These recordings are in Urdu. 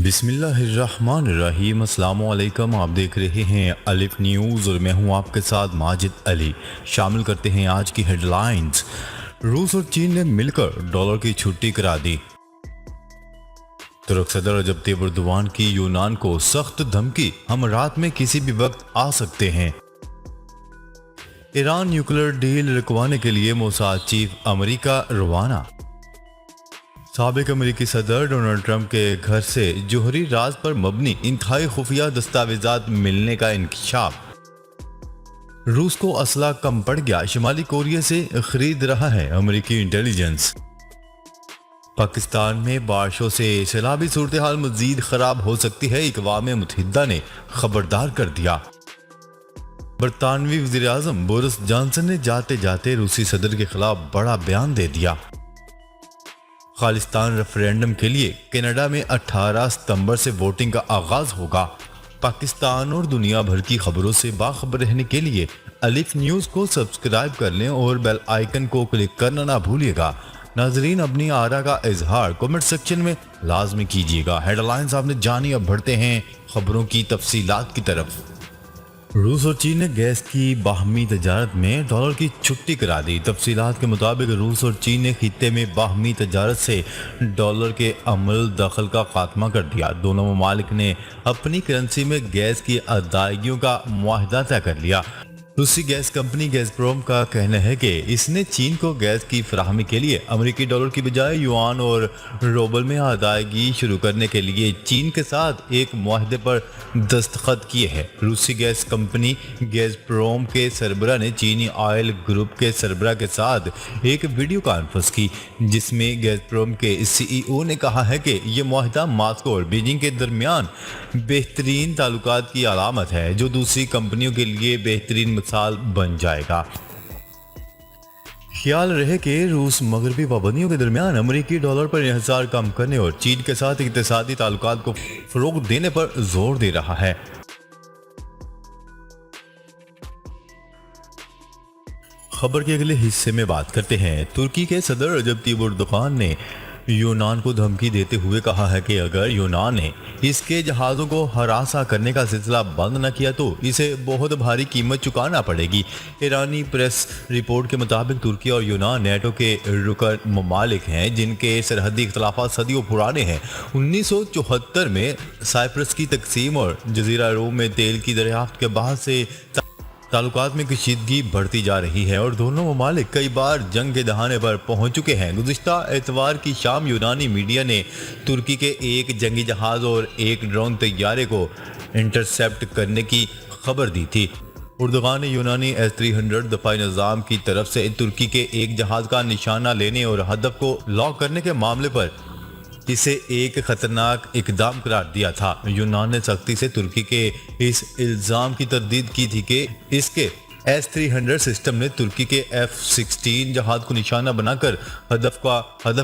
بسم اللہ الرحمن الرحیم۔ السلام علیکم، آپ دیکھ رہے ہیں الف نیوز اور میں ہوں آپ کے ساتھ ماجد علی۔ شامل کرتے ہیں آج کی ہیڈ لائنز۔ روس اور چین نے مل کر ڈالر کی چھٹی کرا دی۔ ترک صدر رجب طیب اردوان کی یونان کو سخت دھمکی، ہم رات میں کسی بھی وقت آ سکتے ہیں۔ ایران نیوکلیر ڈیل رکوانے کے لیے موساد چیف امریکہ روانہ۔ سابق امریکی صدر ڈونلڈ ٹرمپ کے گھر سے جوہری راز پر مبنی انتہائی خفیہ دستاویزات ملنے کا انکشاف۔ روس کو اسلحہ کم پڑ گیا، شمالی کوریا سے خرید رہا ہے امریکی انٹیلیجنس۔ پاکستان میں بارشوں سے سیلابی صورتحال مزید خراب ہو سکتی ہے، اقوام متحدہ نے خبردار کر دیا۔ برطانوی وزیر اعظم بورس جانسن نے جاتے جاتے روسی صدر کے خلاف بڑا بیان دے دیا۔ خالصتان ریفرینڈم کے لیے کینیڈا میں 18 ستمبر سے ووٹنگ کا آغاز ہوگا۔ پاکستان اور دنیا بھر کی خبروں سے باخبر رہنے کے لیے الف نیوز کو سبسکرائب کر لیں اور بیل آئیکن کو کلک کرنا نہ بھولیے گا۔ ناظرین، اپنی آراء کا اظہار کمنٹ سیکشن میں لازمی کیجیے گا۔ ہیڈ لائنز آپ نے جانی، اب بڑھتے ہیں خبروں کی تفصیلات کی طرف۔ روس اور چین نے گیس کی باہمی تجارت میں ڈالر کی چھٹی کرا دی۔ تفصیلات کے مطابق روس اور چین نے خطے میں باہمی تجارت سے ڈالر کے عمل دخل کا خاتمہ کر دیا۔ دونوں ممالک نے اپنی کرنسی میں گیس کی ادائیگیوں کا معاہدہ طے کر لیا۔ روسی گیس کمپنی گیز پروم کا کہنا ہے کہ اس نے چین کو گیس کی فراہمی کے لیے امریکی ڈالر کی بجائے یوان اور روبل میں ادائیگی شروع کرنے کے لیے چین کے ساتھ ایک معاہدے پر دستخط کیے ہیں۔ روسی گیس کمپنی گیز پروم کے سربراہ نے چینی آئل گروپ کے سربراہ کے ساتھ ایک ویڈیو کانفرنس کی، جس میں گیز پروم کے سی ای او نے کہا ہے کہ یہ معاہدہ ماسکو اور بیجنگ کے درمیان بہترین تعلقات کی علامت ہے، جو دوسری کمپنیوں کے لیے بہترین مثال بن جائے گا۔ خیال رہے کہ روس مغربی پابندیوں کے درمیان امریکی ڈالر پر انحصار کم کرنے اور چین کے ساتھ اقتصادی تعلقات کو فروغ دینے پر زور دے رہا ہے۔ خبر کے اگلے حصے میں بات کرتے ہیں۔ ترکی کے صدر رجب طیب اردوان نے یونان کو دھمکی دیتے ہوئے کہا ہے کہ اگر یونان نے اس کے جہازوں کو ہراساں کرنے کا سلسلہ بند نہ کیا تو اسے بہت بھاری قیمت چکانا پڑے گی۔ ایرانی پریس رپورٹ کے مطابق ترکی اور یونان نیٹو کے رکن ممالک ہیں جن کے سرحدی اختلافات صدیوں پرانے ہیں۔ 1974 میں سائپرس کی تقسیم اور جزیرہ روم میں تیل کی دریافت کے بعد سے تعلقات میں کشیدگی بڑھتی جا رہی ہے اور دونوں ممالک کئی بار جنگ کے دہانے پر پہنچ چکے ہیں۔ گزشتہ اتوار کی شام یونانی میڈیا نے ترکی کے ایک جنگی جہاز اور ایک ڈرون طیارے کو انٹرسیپٹ کرنے کی خبر دی تھی۔ اردوغان نے یونانی S-300 دفاعی نظام کی طرف سے ترکی کے ایک جہاز کا نشانہ لینے اور ہدف کو لاک کرنے کے معاملے پر اسے ایک خطرناک اقدام قرار دیا تھا۔ یونان نے سختی سے ترکی کے اس الزام کی تردید کی تھی کہ اس کے S-300 سسٹم نے ترکی کے F-16 جہاز کو نشانہ بنا کر ہدف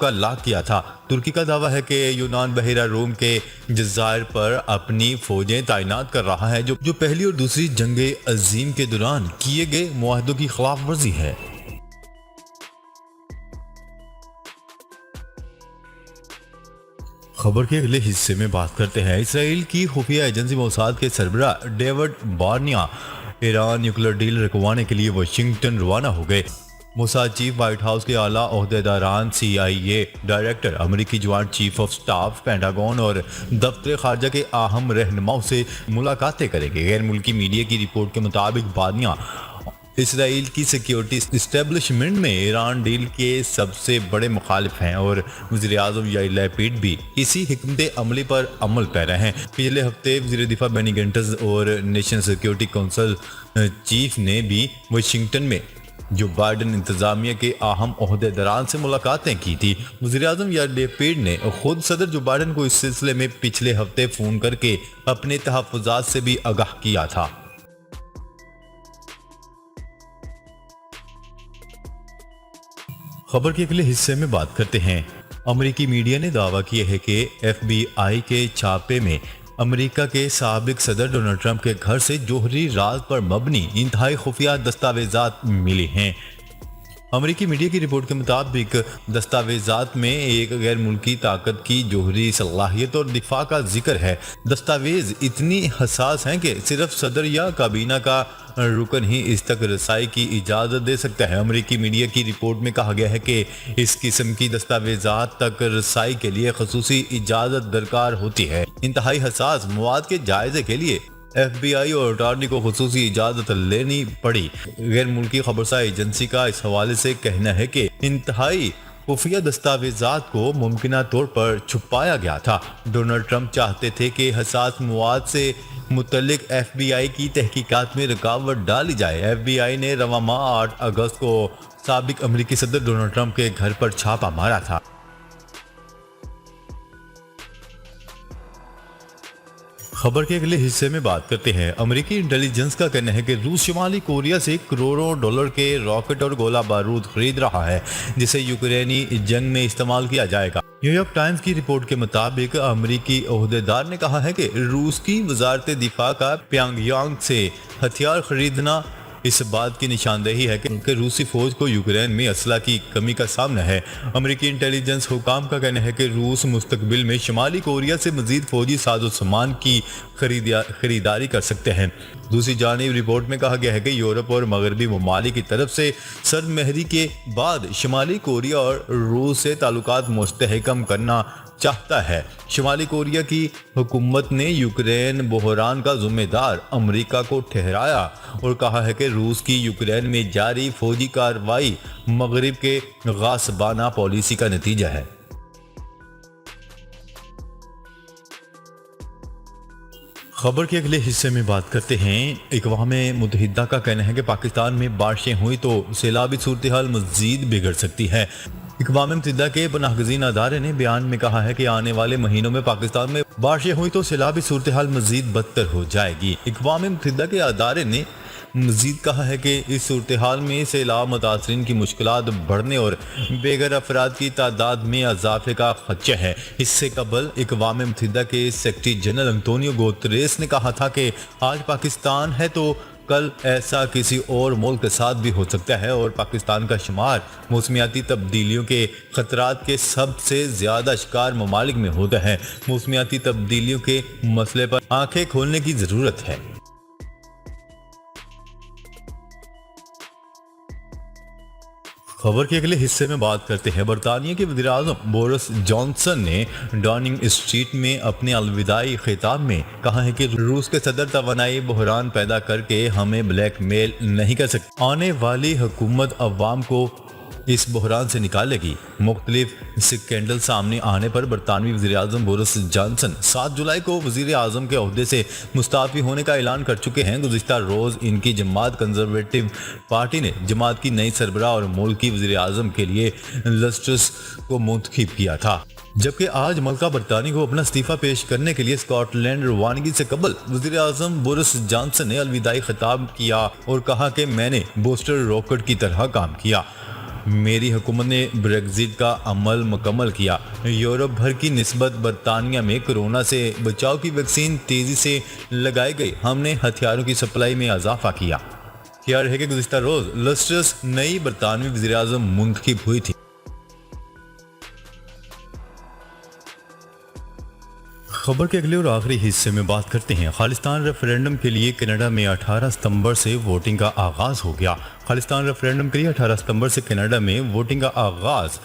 کا لاک کیا تھا۔ ترکی کا دعویٰ ہے کہ یونان بحیرہ روم کے جزائر پر اپنی فوجیں تعینات کر رہا ہے، جو پہلی اور دوسری جنگ عظیم کے دوران کیے گئے معاہدوں کی خلاف ورزی ہے۔ خبر کے اگلے حصے میں بات کرتے ہیں۔ اسرائیل کی خفیہ ایجنسی موساد کے سربراہ ڈیوڈ بارنیا ایران نیوکلیر ڈیل رکوانے کے لیے واشنگٹن روانہ ہو گئے۔ موساد چیف، وائٹ ہاؤس کے اعلیٰ عہدیداران، CIA ڈائریکٹر، امریکی joint chief of staff, Pentagon اور دفتر خارجہ کے اہم رہنماؤں سے ملاقاتیں کریں گے۔ غیر ملکی میڈیا کی رپورٹ کے مطابق بارنیا اسرائیل کی سیکیورٹی اسٹیبلشمنٹ میں ایران ڈیل کے سب سے بڑے مخالف ہیں اور وزیر اعظم یائر لیپڈ بھی اسی حکمت عملی پر عمل پیرا ہیں۔ پچھلے ہفتے وزیر دفاع بینی گینٹس اور نیشنل سیکیورٹی کونسل چیف نے بھی واشنگٹن میں جو بائیڈن انتظامیہ کے اہم عہدیداران سے ملاقاتیں کی تھی۔ وزیر اعظم یائر لیپڈ نے خود صدر جو بائیڈن کو اس سلسلے میں پچھلے ہفتے فون کر کے اپنے تحفظات سے بھی آگاہ کیا تھا۔ خبر کے اگلے حصے میں بات کرتے ہیں۔ امریکی میڈیا نے دعویٰ کیا ہے کہ FBI کے چھاپے میں امریکہ کے سابق صدر ڈونلڈ ٹرمپ کے گھر سے جوہری راز پر مبنی انتہائی خفیہ دستاویزات ملے ہیں۔ امریکی میڈیا کی رپورٹ کے مطابق دستاویزات میں ایک غیر ملکی طاقت کی جوہری صلاحیت اور دفاع کا ذکر ہے۔ دستاویز اتنی حساس ہیں کہ صرف صدر یا کابینہ کا رکن ہی اس تک رسائی کی اجازت دے سکتا ہے۔ امریکی میڈیا کی رپورٹ میں کہا گیا ہے کہ اس قسم کی دستاویزات تک رسائی کے لیے خصوصی اجازت درکار ہوتی ہے۔ انتہائی حساس مواد کے جائزے کے لیے ایف بی آئی اور اٹارنی کو خصوصی اجازت لینی پڑی۔ غیر ملکی خبرساں ایجنسی کا اس حوالے سے کہنا ہے کہ انتہائی خفیہ دستاویزات کو ممکنہ طور پر چھپایا گیا تھا۔ ڈونلڈ ٹرمپ چاہتے تھے کہ حساس مواد سے متعلق ایف بی آئی کی تحقیقات میں رکاوٹ ڈالی جائے۔ ایف بی آئی نے رواں ماہ 8 اگست کو سابق امریکی صدر ڈونلڈ ٹرمپ کے گھر پر چھاپہ مارا تھا۔ خبر کے اگلے حصے میں بات کرتے ہیں۔ امریکی انٹیلیجنس کا کہنا ہے کہ روس شمالی کوریا سے کروڑوں ڈالر کے راکٹ اور گولہ بارود خرید رہا ہے، جسے یوکرینی جنگ میں استعمال کیا جائے گا۔ نیو یارک ٹائمز کی رپورٹ کے مطابق امریکی عہدیدار نے کہا ہے کہ روس کی وزارت دفاع کا پیانگ یانگ سے ہتھیار خریدنا اس بات کی نشاندہی ہے کہ روسی فوج کو یوکرین میں اسلحہ کی کمی کا سامنا ہے۔ امریکی انٹیلیجنس حکام کا کہنا ہے کہ روس مستقبل میں شمالی کوریا سے مزید فوجی ساز و سامان کی خریداری کر سکتے ہیں۔ دوسری جانب رپورٹ میں کہا گیا ہے کہ یورپ اور مغربی ممالک کی طرف سے سرد مہری کے بعد شمالی کوریا اور روس سے تعلقات مستحکم کرنا چاہتا ہے۔ شمالی کوریا کی حکومت نے یوکرین بحران کا ذمہ دار امریکہ کو ٹھہرایا اور کہا ہے کہ روس کی یوکرین میں جاری فوجی کارروائی مغرب کے غاصبانہ پالیسی کا نتیجہ ہے۔ خبر کے اگلے حصے میں بات کرتے ہیں۔ اقوام متحدہ کا کہنا ہے کہ پاکستان میں بارشیں ہوئی تو سیلابی صورتحال مزید بگڑ سکتی ہے۔ اقوام متحدہ کے پناہ گزین ادارے نے بیان میں کہا ہے کہ آنے والے مہینوں میں پاکستان میں بارشیں ہوئی تو سیلابی صورتحال مزید بدتر ہو جائے گی۔ اقوام متحدہ کے ادارے نے مزید کہا ہے کہ اس صورتحال میں سیلاب متاثرین کی مشکلات بڑھنے اور بے گھر افراد کی تعداد میں اضافے کا خدشہ ہے۔ اس سے قبل اقوام متحدہ کے سیکریٹری جنرل انتونیو گوتریس نے کہا تھا کہ آج پاکستان ہے تو کل ایسا کسی اور ملک کے ساتھ بھی ہو سکتا ہے، اور پاکستان کا شمار موسمیاتی تبدیلیوں کے خطرات کے سب سے زیادہ شکار ممالک میں ہوتا ہے۔ موسمیاتی تبدیلیوں کے مسئلے پر آنکھیں کھولنے کی ضرورت ہے۔ خبر کے اگلے حصے میں بات کرتے ہیں۔ برطانیہ کے وزیر اعظم بورس جانسن نے ڈاؤننگ اسٹریٹ میں اپنے الوداعی خطاب میں کہا ہے کہ روس کے صدر توانائی بحران پیدا کر کے ہمیں بلیک میل نہیں کر سکتے۔ آنے والی حکومت عوام کو اس بحران سے نکالے گی۔ مختلف سکینڈل سامنے آنے پر برطانوی وزیر اعظم بورس جانسن 7 جولائی کو وزیر اعظم کے عہدے سے مستعفی ہونے کا اعلان کر چکے ہیں۔ گزشتہ روز ان کی جماعت کنزرویٹو پارٹی نے جماعت کی نئی سربراہ اور ملکی وزیر اعظم کے لیے لسٹرس کو منتخب کیا تھا، جبکہ آج ملکہ برطانیہ کو اپنا استعفیٰ پیش کرنے کے لیے اسکاٹ لینڈ روانگی سے قبل وزیر اعظم بورس جانسن نے الوداعی خطاب کیا اور کہا کہ میں نے بوسٹر راکٹ کی طرح کام کیا، میری حکومت نے بریگزٹ کا عمل مکمل کیا، یورپ بھر کی نسبت برطانیہ میں کرونا سے بچاؤ کی ویکسین تیزی سے لگائی گئی، ہم نے ہتھیاروں کی سپلائی میں اضافہ کیا۔ خیال ہے کہ گزشتہ روز لسٹرس نئی برطانوی وزیر اعظم منتخب ہوئی تھی۔ خبر کے اگلے اور آخری حصے میں بات کرتے ہیں۔ خالصتان ریفرینڈم کے لیے کینیڈا میں 18 ستمبر سے ووٹنگ کا آغاز ہو گیا۔ خالصتان ریفرینڈم کے لیے 18 ستمبر سے کینیڈا میں ووٹنگ کا آغاز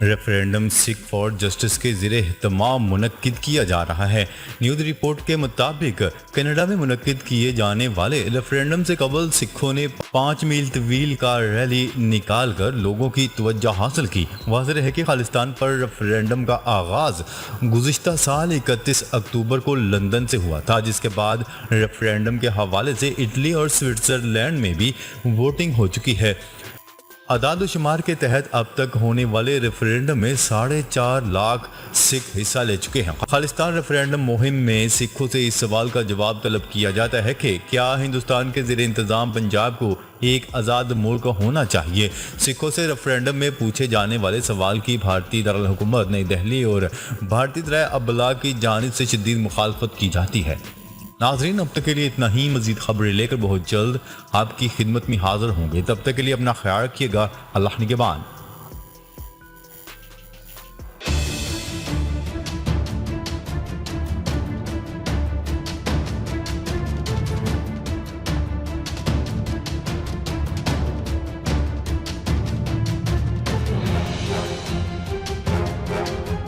ریفرینڈم سکھ فار جسٹس کے زیر اہتمام منعقد کیا جا رہا ہے۔ نیوز رپورٹ کے مطابق کینیڈا میں منعقد کیے جانے والے ریفرینڈم سے قبل سکھوں نے 5 میل طویل کا ریلی نکال کر لوگوں کی توجہ حاصل کی۔ واضح ہے کہ خالصتان پر ریفرینڈم کا آغاز گزشتہ سال 31 اکتوبر کو لندن سے ہوا تھا، جس کے بعد ریفرینڈم کے حوالے سے اٹلی اور سوئٹزرلینڈ میں بھی ووٹنگ ہو چکی ہے۔ اعداد و شمار کے تحت اب تک ہونے والے ریفرینڈم میں 4.5 لاکھ سکھ حصہ لے چکے ہیں۔ خالصتان ریفرینڈم مہم میں سکھوں سے اس سوال کا جواب طلب کیا جاتا ہے کہ کیا ہندوستان کے زیر انتظام پنجاب کو ایک آزاد ملک ہونا چاہیے۔ سکھوں سے ریفرینڈم میں پوچھے جانے والے سوال کی بھارتی دارالحکومت نئی دہلی اور بھارتی ذرائع ابلاغ کی جانب سے شدید مخالفت کی جاتی ہے۔ ناظرین اب تک کے لیے اتنا ہی، مزید خبریں لے کر بہت جلد آپ کی خدمت میں حاضر ہوں گے، تب تک کے لیے اپنا خیال رکھیے گا، اللہ نگہبان۔